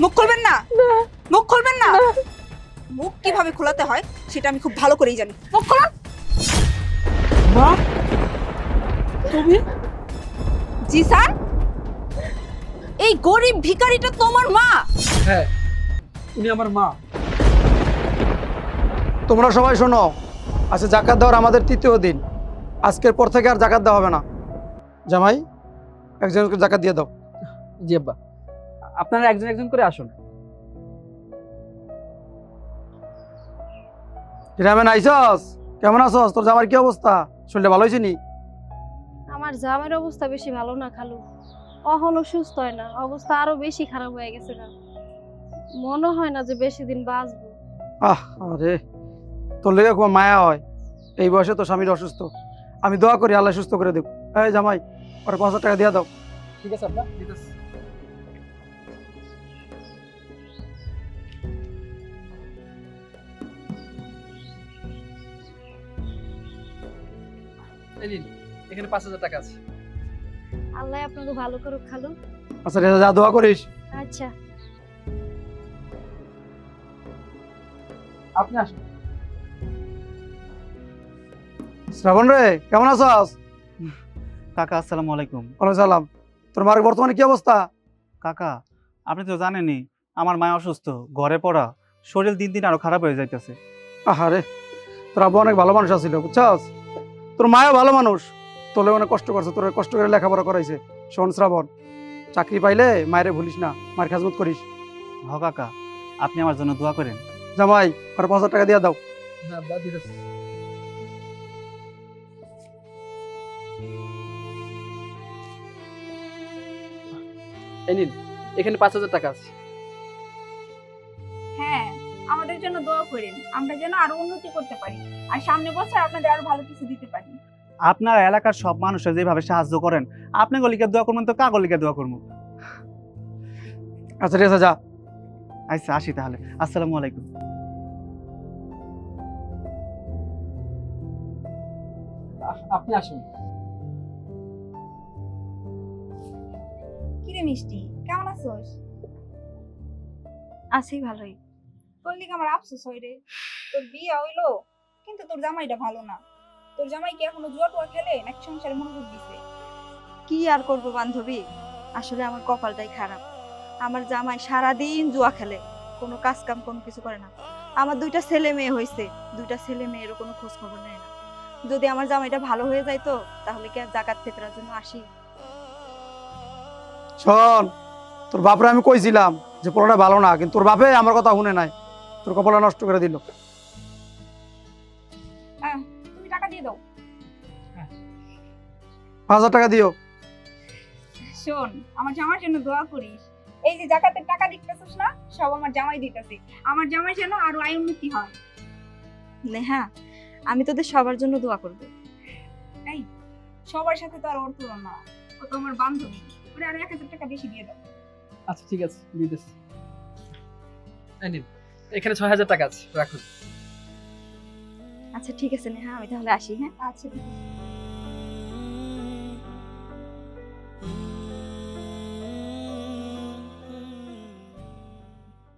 মুখ খুলবেন না, মুখ খুলবেন না। মুখ কিভাবে খোলাতে হয় সেটা আমি খুব ভালো করেই জানি। মুখ খুলুন। মা তুমি জি স্যার, এই গরিব ভিখারিটা তোমার মা? হ্যাঁ উনি আমার মা তোমরা সবাই শোনো, আচ্ছা জাকাত দেওয়ার আমাদের তৃতীয় দিন, আজকের পর থেকে আর জাকাত দেওয়া হবে না। জামাই একজনকে জাকাত দিয়ে দাও। জি আব্বা আপনারা একজন একজন করে আসুন হিরামেন আইসস, কেমন আছস? তোর জামার কি অবস্থা? শরীরটা ভালো হয়েছে নি? আমার জামের অবস্থা বেশি ভালো না খালু, এখনো সুস্থ হয় না, অবস্থা আরো বেশি খারাপ হয়ে গেছে না, মনে হয় না যে বেশি দিন বাঁচবো। আরে তোর লেগে খুব মায়া হয়, এই বয়সে তো স্বামীর অসুস্থ। আমি দোয়া করি আল্লাহ সুস্থ করে দেব। এই জামাই ওরা ৫০০০ টাকা দিয়ে দাও। ঠিক আছে আব্বা দিতেছি এই নিন এখানে ৫০০০ টাকা আছে আল্লাহ আপনাকে ভালো করুক খালু। আচ্ছা রেজা যা দোয়া করিস। আচ্ছা আপনি আসুন শ্রাবণ রে, কেমন আছস? কাকা আসসালামু আলাইকুম। ওয়ালাইকুম সালাম। তোর মার বর্তমানে কি অবস্থা? কাকা আপনি তো জানেনই আমার মা অসুস্থ, ঘরে পড়া, শরীর দিন দিন আরো খারাপ হয়ে যাইতেছে। আহারে, তোর আব্বু অনেক ভালো মানুষ আছিল বুঝছস, তোর মায়ও ভালো মানুষ, তোলে অনেক কষ্ট করছে, তোর কষ্ট করে লেখাপড়া করাইছে। শোন শ্রাবণ, চাকরি পাইলে মায়েরে ভুলিস না, মায়ের খেজমত করিস। হ কাকা, আপনি আমার জন্য দোয়া করেন। জামাই আর ৫০০০ টাকা দিয়ে দাও। হ্যাঁ আব্বা দিতেছি এই নিন এখানে ৫০০০ টাকা আছে হ্যাঁ, আমাদের জন্য দোয়া করেন, আমরা যেন আরো উন্নতি করতে পারি আর সামনে বছর আপনাদের আরো ভালো কিছু দিতে পারি। আপনার এলাকার সব মানুষের যেভাবে সাহায্য করেন, আপনি গলিকে দোয়া করবেন তো কাগলিকে দোয়া করবো। আচ্ছা রেজা যা। আচ্ছা আসি তাহলে, আসসালামু আলাইকুম। আপনি আসুন কিরে মিষ্টি, কেমন আছোস? আছি ভালোই। তোর লিগে আমার আফসোস হয় রে, তোর বিয়ে হইলো কিন্তু তোর জামাইটা ভালো না। তোর জামাই কি এখনো জুয়া টুয়া খেলে নাকি সংসারে মনোযোগ দিছে? কি আর করব বান্ধবী, আসলে আমার কপালটাই খারাপ। আমার জামাই সারাদিন জুয়া খেলে, কোনো কাজ কাম কোনো কিছু করে না। আমার দুইটা ছেলে মেয়ে হয়েছে, দুইটা ছেলে মেয়েরও কোনো খোঁজ খবর নেয় না। যদি আমার জামাইটা ভালো হয়ে যাইতো তাহলে কি আর জাকাত ফেতরার জন্য আসি? শোন, তোর বাপরে আমি কইছিলাম যে পোলাটা ভালো না, কিন্তু তোর বাপে আমার কথা শুনে নাই, তোর কপালটা নষ্ট করে দিল। হ্যাঁ, তুমি টাকা দিয়ে দাও। ৫০০০ টাকা দিও। শোন, আমার জামার জন্য দোয়া করিস। এই যে জাকাতের টাকা দিতেছিস না, সব আমার জামাই দিতেছে। আমার জামাই যেন আরো আয় উন্নতি হয়। নেহা, আমি তোদের সবার জন্য দোয়া করব। এই সবার সাথে তো আর ওর তুলনা না, ও তো আমার বান্ধবী, ওরে আরো ১০০০ টাকা বেশি দিয়ে দাও। আচ্ছা ঠিক আছে দিতেছি এই নিন এখানে ৬০০০ টাকা আছে রাখুন আচ্ছা ঠিক আছে নেহা, আমি তাহলে আসি। হ্যাঁ আচ্ছা ঠিক আছে।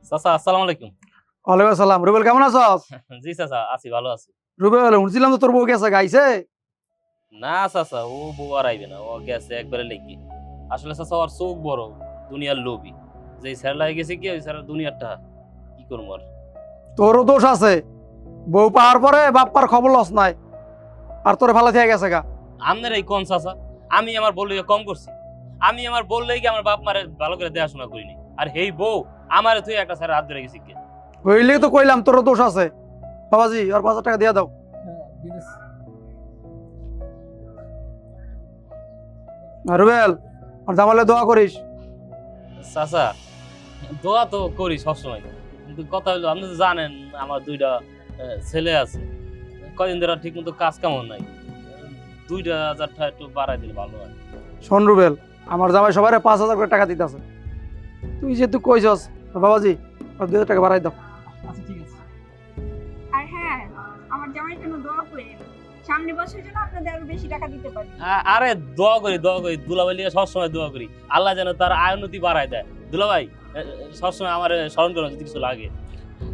চাচা আসসালামু আলাইকুম। ওয়ালাইকুম আসসালাম। রুবেল কেমন আছস? জি চাচা আছি, ভালো আছি। রুবেল শুনছিলাম তো তোর বউ গেছে গাইছে। না চাচা, ও বউ আর আইবে না, ও গেছে একবারে লেগে। আসলে চাচা ওর চোখ বড়, দুনিয়ার লোভী, যে স্যার লাগে গেছে কি ওই স্যার দুনিয়ারটা কি করবো আর। তোরও দোষ আছে, বউ পাওয়ার পরে বাপ্পার খবর লস নাই, আর তোর ভালো থেকে গেছে গা। আপনার এই কোন চাচা, আমি আমার বললে কম করছি? আমি আমার বললেই কি আমার বাপ মারে ভালো করে দেখাশোনা করিনি, আর হেই বউ আমার তুই একটা স্যার হাত ধরে গেছি কে? হইলে তো কইলাম তোরও দোষ আছে। বাবাজি আর ৫০০০ টাকা দিয়ে দাও। হ্যাঁ দিতেছি আর রুবেল আর জামালে দোয়া করিস। চাচা দোয়া তো করি সবসময়, কিন্তু কথা হলো আপনি তো জানেন আমার দুইটা ছেলে আছে, কদিন ধরে ঠিক মতো কাজ কামও নাই, ২,০০০ টাকা একটু বাড়াই দিলে ভালো হয়। শোন রুবেল, আমার জামাই সবাই ৫০০০ করে টাকা দিতেছে, তুই যেহেতু কইছস বাবাজি আর ২০০০ টাকা বাড়াই দাও। আচ্ছা ঠিক আছে আর হ্যাঁ, আমার জামাইয়ের জন্য দোয়া করেন, সামনে বছর যেন আপনাদের আরো বেশি টাকা দিতে পারি। আরে দোয়া করি দুলাভাই লিগে সবসময় দোয়া করি, আল্লাহ যেন তার আয় উন্নতি বাড়ায় দেয়। দুলাভাই সবসময় আমার স্মরণ করুন যদি কিছু লাগে।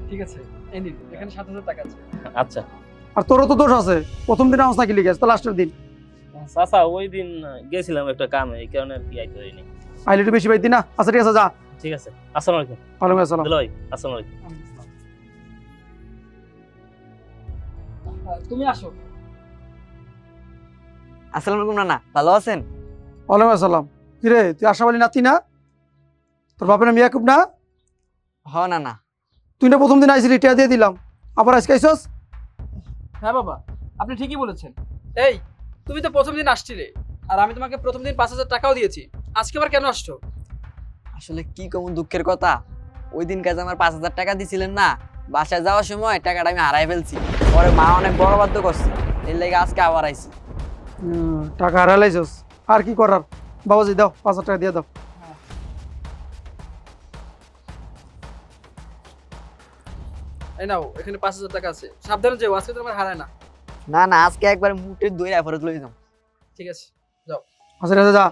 ঠিক আছে, এই নিন, এখানে 7,000 টাকা আছে। আচ্ছা আর তোরও তো দোষ আছে, প্রথম দিন আমার নাকি লিখে তো লাস্টের দিন চাচা ওই দিন গেছিলাম একটা কামে, এই কারণে আর কি আইতে হয়নি। আইলে একটু বেশি পাইতি না। আচ্ছা ঠিক আছে, যা। ঠিক আছে, আসসালামু আলাইকুম। ওয়ালাইকুম আসসালাম। দুলাভাই আসসালামু আলাইকুম। তুমি আসো। আসসালামু আলাইকুম নানা, ভালো আছেন? ওয়ালাইকুম আসসালাম। কিরে, তুই আশাবালী নাতি না? তোর বাপের নাম ইয়াকুব না? হ নানা। তুই না প্রথম দিন আইসিলি, টিয়া দিয়ে দিলাম, আবার আজকে আইসস? হ্যাঁ বাবা, আপনি ঠিকই বলেছেন। এই, তুমি তো প্রথম দিন আসছিলে, আর আমি তোমাকে প্রথম দিন 5,000 টাকাও দিয়েছি, আজকে আবার কেন আসছো? আসলে কি কেমন দুঃখের কথা, ওই দিন কাজে আমার 5,000 টাকা দিছিলেন না, বাসায় যাওয়ার সময় টাকাটা আমি হারাই ফেলছি। পরে মা অনেক বড় বাধ্য করছে, এর লেগে আজকে আবার আইছি। টাকা হারাইছস, আর কি করার। বাবাজি দাও, 5,000 টাকা দিয়ে দাও। এই নাও, এখানে 5,000 টাকা আছে, সাবধানে যেও, আজকে তোমার হারায় না। না না, আজকে একবার মুটের দইরা ফেরত লই যাম। ঠিক আছে, আচ্ছা ঠিক আছে, যা।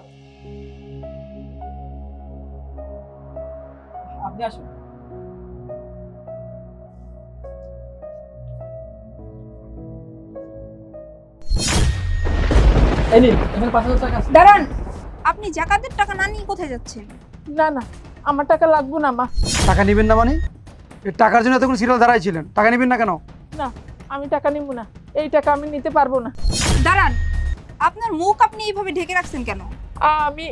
আপনি আসুন। এই নিন, এখানে 5,000 টাকা আছে। দাঁড়ান, আপনি জাকাতের টাকা না নিয়ে কোথায় যাচ্ছেন? না না, আমার টাকা লাগবো না মা। টাকা নিবেন না মানে? এই টাকার জন্য এতক্ষণ সিরিয়াল দাঁড়াইছিলেন, টাকা নিবেন না কেন? না, আমি টাকা নিব না, এই টাকা আমি নিতে পারবো না। দাঁড়ান, আপনার মুখ আপনি এইভাবে ঢেকে রাখছেন কেন? আমি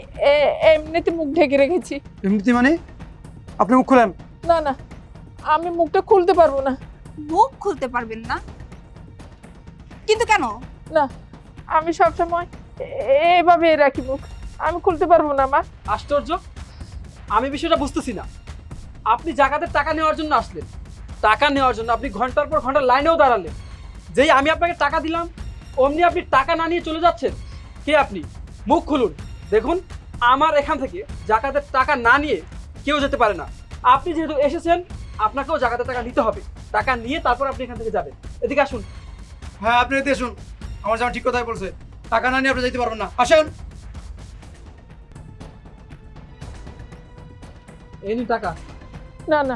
এমনিতে মুখ ঢেকে রেখেছি। এমনিতে মানে? আপনি মুখ খুলেন। না না, আমি মুখটা খুলতে পারবো না। মুখ খুলতে পারবেন না? কিন্তু কেন? না, আমি সবসময় এভাবে রাখি মুখ, আমি খুলতে পারবো না মা। আশ্চর্য, আমি বিষয়টা বুঝতেছি না। আপনি জাকাতের টাকা নেওয়ার জন্য আসলেন, টাকা নেওয়ার জন্য আপনি ঘন্টার পর ঘন্টা লাইনেও দাঁড়ালেন, যেই আমি আপনাকে টাকা দিলাম অমনি আপনি টাকা না নিয়ে চলে যাচ্ছেন। কে আপনি? মুখ খুলুন। দেখুন, আমার এখান থেকে জাকাতের টাকা না নিয়ে কেউ যেতে পারে না। আপনি যেহেতু এসেছেন, আপনাকেও জাকাতের টাকা নিতে হবে। টাকা নিয়ে তারপর আপনি এখান থেকে যাবেন। এদিকে আসুন। হ্যাঁ, আপনি এতে আসুন। আমার জামা ঠিক কথাই বলছে, টাকা না নিয়ে আপনি যেতে পারবেন না। আসেন। এই নিন টাকা। না না,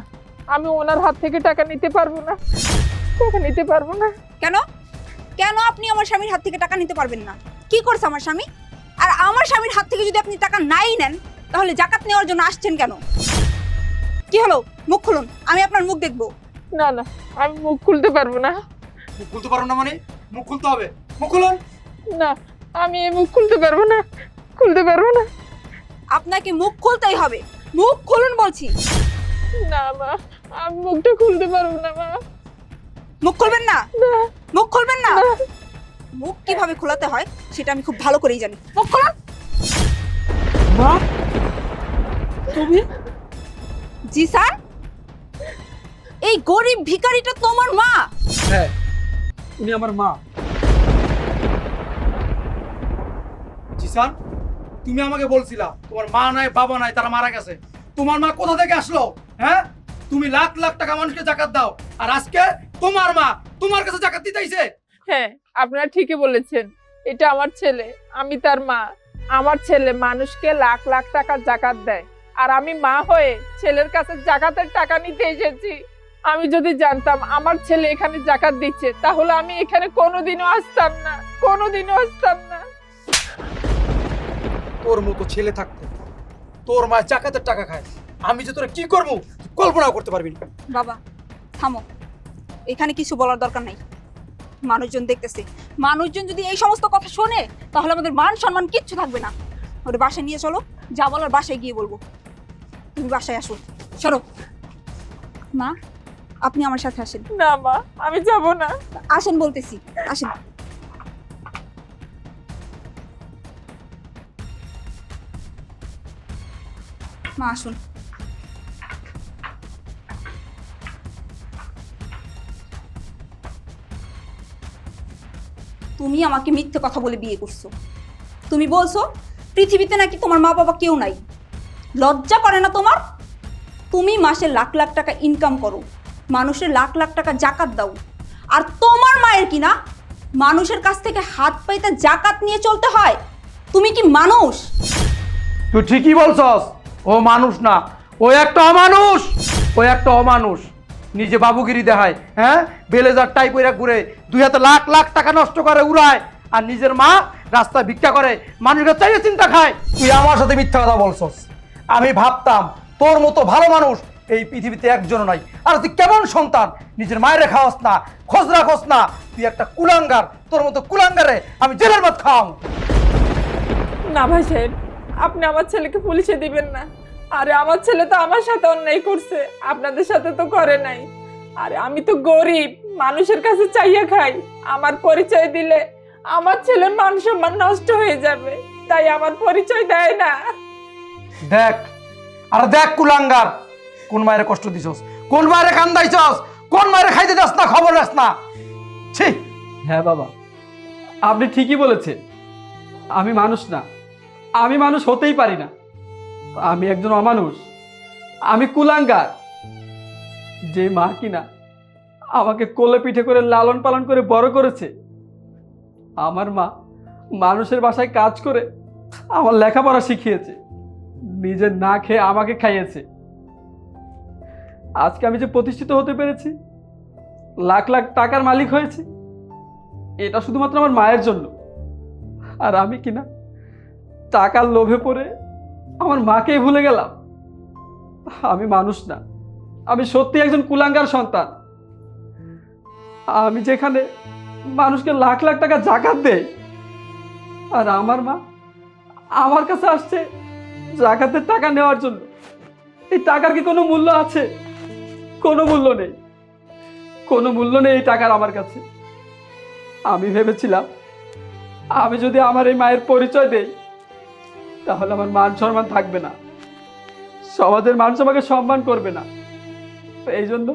আমি ওনার হাত থেকে টাকা নিতে পারবো না, টাকা নিতে পারবো না। কেন? কেন আপনি আমার স্বামীর হাত থেকে টাকা নিতে পারবেন না? কি করছে আমার স্বামী? আর আমার স্বামীর হাত থেকে যদি আপনি টাকা নাই নেন, তাহলে জাকাত নেওয়ার জন্য আসছেন কেন? কি হলো? মুখ খুলুন, আমি আপনার মুখ দেখবো। না না, আমি মুখ খুলতে পারবো না। মুখ খুলতে পারবেন না মানে? মুখ খুলতে হবে, মুখ খুলুন। না, আমি এই মুখ খুলতে পারবো না, খুলতে পারবো না। আপনাকে মুখ খুলতেই হবে, মুখ খুলুন বলছি। না মা, আমি মুখটা খুলতে পারবো না মা। মুখ খুলবেন না? না, মুখ খুলবেন না? মুখ কিভাবে খোলাতে হয় সেটা আমি খুব ভালো করেই জানি। মুখ খুলুন। মা, তুমি? জি স্যার, এই গরিব ভিখারিটা তোমার মা? হ্যাঁ, উনি আমার মা। জিসান, তুমি আমাকে বলছিলা তোমার মা নাই বাবা নাই, তারা মারা গেছে। তোমার মা কোথা থেকে আসলো? হ্যাঁ, তুমি লাখ লাখ টাকা মানুষকে জাকাত দাও, আর আজকে তোমার মা তোমার কাছে জাকাত দিতে আইছে। হ্যাঁ, আপনারা ঠিকই বলেছেন, এটা আমার ছেলে, আমি তার মা। আমার ছেলে মানুষকে লাখ লাখ টাকা জাকাত দেয়, আর আমি মা হয়ে ছেলের কাছে জাকাতের টাকা নিতে এসেছি। আমি যদি জানতাম আমার ছেলে এখানে জাকাত দিচ্ছে, তাহলে আমি এখানে কোনোদিনও আসতাম না, কোনোদিনও আসতাম না। তোর মতো ছেলে থাকতে তোর মা জাকাতের টাকা খায়, আমি যে তোরা কি করবো কল্পনাও করতে পারবি না। বাবা থামো, এখানে কিছু বলার দরকার নাই। মানুষজন দেখতেছে, মানুষজন যদি এই সমস্ত কথা শোনে তাহলে আমাদের মান সম্মান কিচ্ছু থাকবে না। ওর বাসায় নিয়ে চলো, যা বলার বাসায় গিয়ে বলবো। তুমি বাসায় আসো, সরো। মা, আপনি আমার সাথে আসেন। না মা, আমি যাব না। আসেন বলতেছি, আসেন। মা আসুন। তুমি আমাকে মিথ্যে কথা বলে বিয়ে করছো। তুমি বলছো পৃথিবীতে নাকি তোমার মা বাবা কেউ নাই। লজ্জা করে না তোমার? তুমি মাসে লাখ লাখ টাকা ইনকাম করো, মানুষের লাখ লাখ টাকা জাকাত দাও, আর তোমার মায়ের কি না মানুষের কাছ থেকে হাত পাইতে জাকাত নিয়ে চলতে হয়? তুমি কি মানুষ? তুই ঠিকই বলছস, ও মানুষ না, ওই একটা অমানুষ, ওই একটা অমানুষ নিজে বাবুগিরি দেখায়, হ্যাঁ বেলেজার টাই পরে ঘুরে, দুই হাতে লাখ লাখ টাকা নষ্ট করে উড়ায়, আর নিজের মা রাস্তায় ভিক্ষা করে, মানুষকে চাইলে চিন্তা খায়। তুই আমার সাথে মিথ্যা কথা বলছস। আমি ভাবতাম তোর মতো ভালো মানুষ এই পৃথিবীতে একজনও নাই। আর তুই কেমন সন্তান, নিজের মায়ের খাওয়াস না, খোঁজ রাখস না, তুই একটা কুলাঙ্গার। তোর মতো কুলাঙ্গারে আমি জেলের ভাত খাওয়াম। না ভাই সাহেব, আপনি আমার ছেলেকে পুলিশে দিবেন না। আরে আমার ছেলে তো আমার সাথে অন্যায় করছে, আপনাদের সাথে তো করে নাই। আরে আমি তো গরিব, মানুষের কাছে চাইয়া খাই। আমার পরিচয় দিলে আমার ছেলের মান সম্মান নষ্ট হয়ে যাবে, তাই আমার পরিচয় দেয় না। দেখ, আর দেখ কুলাঙ্গার, কোন মায়ের কষ্ট দিছস, কোন মায়ের কান্দাইছস, কোন মায়ের খাইতে দাস না, খবর রাস না। ছি। হ্যাঁ বাবা, আপনি ঠিকই বলেছেন। আমি মানুষ না, আমি মানুষ হতেই পারি না। আমি একজন অমানুষ, আমি কুলাঙ্গার। যে মা কিনা আমাকে কোলে পিঠে করে লালন পালন করে বড় করেছে, আমার মা মানুষের বাসায় কাজ করে আমার লেখাপড়া শিখিয়েছে, নিজে না খেয়ে আমাকে খাইয়েছে। আজকে আমি যে প্রতিষ্ঠিত হতে পেরেছি, লাখ লাখ টাকার মালিক হয়েছে, এটা শুধুমাত্র আমার মায়ের জন্য। আর আমি কিনা টাকার লোভে পড়ে আমার মাকেই ভুলে গেলাম। আমি মানুষ না, আমি সত্যি একজন কুলাঙ্গার সন্তান। আমি যেখানে মানুষকে লাখ লাখ টাকা জাকাত দেই, আর আমার মা আমার কাছে আসছে জাকাতের টাকা নেওয়ার জন্য। এই টাকার কি কোনো মূল্য আছে? কোনো মূল্য নেই, কোনো মূল্য নেই এই টাকার আমার কাছে। আমি ভেবেছিলাম আমি যদি আমার এই মায়ের পরিচয় দেই, তাহলে আমার মান সম্মান থাকবে না, সমাজের মানুষ আমাকে সম্মান করবে না। এই জন্য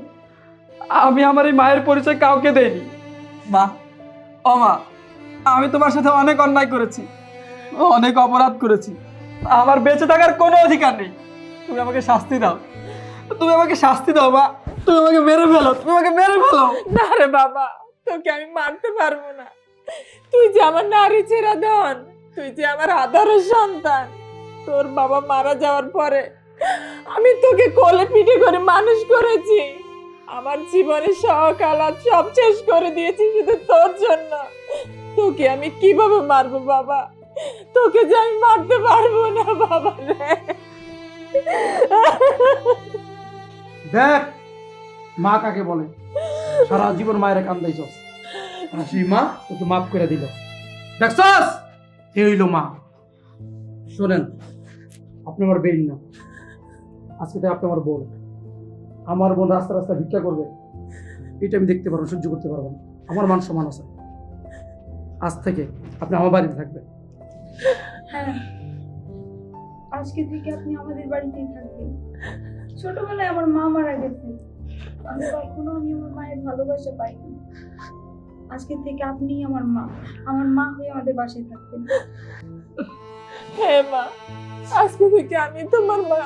আমি আমার এই মায়ের পরিচয় কাউকে দেইনি। মা, ও মা, আমি তোমার সাথে অনেক অন্যায় করেছি, অনেক অপরাধ করেছি। আমার বেঁচে থাকার কোনো অধিকার নেই। তুমি আমাকে শাস্তি দাও, তুমি আমাকে শাস্তি দাও মা। তুমি আমাকে মেরে ফেলো, তুমি আমাকে মেরে ফেলো। না রে বাবা, তোকে আমি মারতে পারবো না। তুই যে আমার নারী ছেড়া ধন, তুই যে আমার আদরের সন্তান। তোর বাবা মারা যাওয়ার পরে আমি তোকে কোলে পিঠে করে মানুষ করেছি। আমার জীবনের শখ আহ্লাদ সব শেষ করে দিয়েছি শুধু তোর জন্য। তোকে আমি কিভাবে মারবো বাবা? তোকে যে আমি মারতে পারবো না বাবা রে। দেখ মা কাকে বলে, সারা জীবন মায়ের কান্দাইছস, আর সেই মা তোকে মাফ করে দিল। দেখছস, এই হইল মা। শোনেন, আপনি আমার বেইন না, আজকে থেকে আপনি আমার বোন। আমার বোন রাস্তা রাস্তা ভিক্ষা করবে, এটা আমি দেখতে পারবো, সহ্য করতে পারবো না। আমার মান সম্মান আছে। আজ থেকে আপনি আমার বাড়িতে থাকবেন। হ্যাঁ, আজকে থেকে আপনি আমাদের বাড়িতেই থাকবেন। ছোটবেলায় আমার মা মারা গেছে, আমি কখনো আমার মায়ের ভালোবাসা পাইনি। আজকে থেকে আপনি আমার মা হয়ে আমাদের বাসায় থাকবেন। হ্যাঁ মা, আজকে থেকে আমি তোমার মা।